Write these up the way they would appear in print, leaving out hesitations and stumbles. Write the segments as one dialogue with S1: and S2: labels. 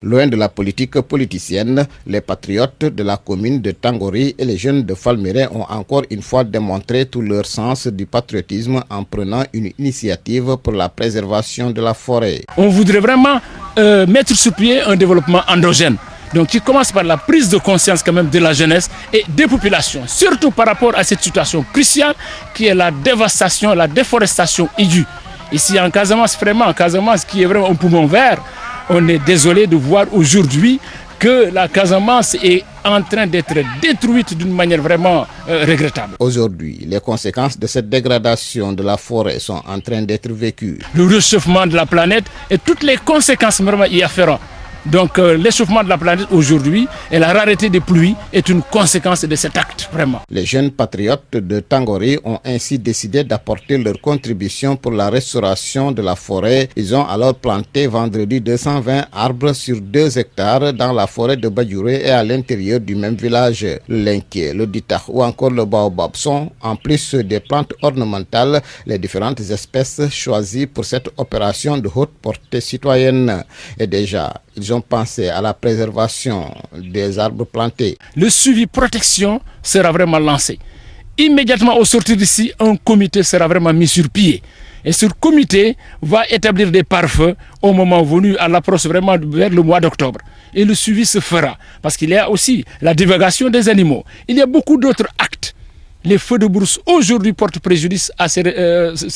S1: Loin de la politique politicienne, les patriotes de la commune de Tangori et les jeunes de Falméré ont encore une fois démontré tout leur sens du patriotisme en prenant une initiative pour la préservation de la forêt.
S2: On voudrait vraiment mettre sur pied un développement endogène. Donc qui commence par la prise de conscience quand même de la jeunesse et des populations, surtout par rapport à cette situation cruciale qui est la dévastation, la déforestation aiguë. Ici en Casamance, vraiment, en Casamance qui est vraiment un poumon vert, on est désolé de voir aujourd'hui que la Casamance est en train d'être détruite d'une manière vraiment regrettable.
S1: Aujourd'hui, les conséquences de cette dégradation de la forêt sont en train d'être vécues.
S2: Le réchauffement de la planète et toutes les conséquences vraiment y afférentes. Donc l'échauffement de la planète aujourd'hui et la rareté des pluies est une conséquence de cet acte vraiment.
S1: Les jeunes patriotes de Tangori ont ainsi décidé d'apporter leur contribution pour la restauration de la forêt. Ils ont alors planté vendredi 220 arbres sur 2 hectares dans la forêt de Badjouré et à l'intérieur du même village. L'inquiet, le ditar ou encore le baobab sont, en plus des plantes ornementales, les différentes espèces choisies pour cette opération de haute portée citoyenne. Et déjà, ils ont pensé à la préservation des arbres plantés.
S2: Le suivi protection sera vraiment lancé. Immédiatement au sortir d'ici, un comité sera vraiment mis sur pied. Et ce comité va établir des pare-feux au moment venu, à l'approche vraiment vers le mois d'octobre. Et le suivi se fera. Parce qu'il y a aussi la divagation des animaux. Il y a beaucoup d'autres actes. Les feux de brousse aujourd'hui portent préjudice à ces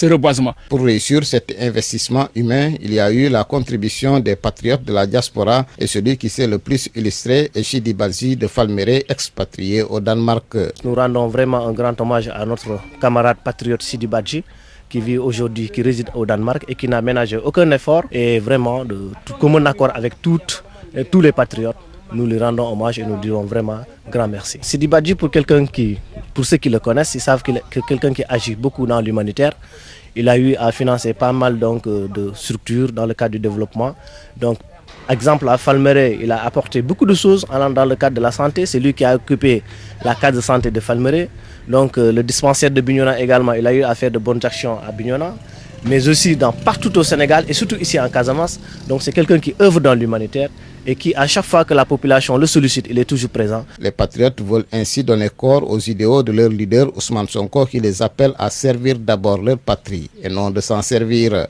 S2: reboisements.
S1: Pour réussir cet investissement humain, il y a eu la contribution des patriotes de la diaspora et celui qui s'est le plus illustré est Chidi Balzi de Falméré, expatrié au Danemark.
S3: Nous rendons vraiment un grand hommage à notre camarade patriote Chidi Balzi qui vit aujourd'hui, qui réside au Danemark et qui n'a ménagé aucun effort et vraiment de commun accord avec tous les patriotes. Nous lui rendons hommage et nous dirons vraiment grand merci. Chidi Balzi, pour ceux qui le connaissent, ils savent qu'il est quelqu'un qui agit beaucoup dans l'humanitaire. Il a eu à financer pas mal de structures dans le cadre du développement. Donc, exemple à Falméré, il a apporté beaucoup de choses dans le cadre de la santé. C'est lui qui a occupé la case de santé de Falméré. Donc le dispensaire de Bignona également, il a eu à faire de bonnes actions à Bignona, mais aussi partout au Sénégal et surtout ici en Casamance. Donc c'est quelqu'un qui œuvre dans l'humanitaire et qui, à chaque fois que la population le sollicite, il est toujours présent.
S1: Les patriotes veulent ainsi donner corps aux idéaux de leur leader Ousmane Sonko qui les appelle à servir d'abord leur patrie et non de s'en servir.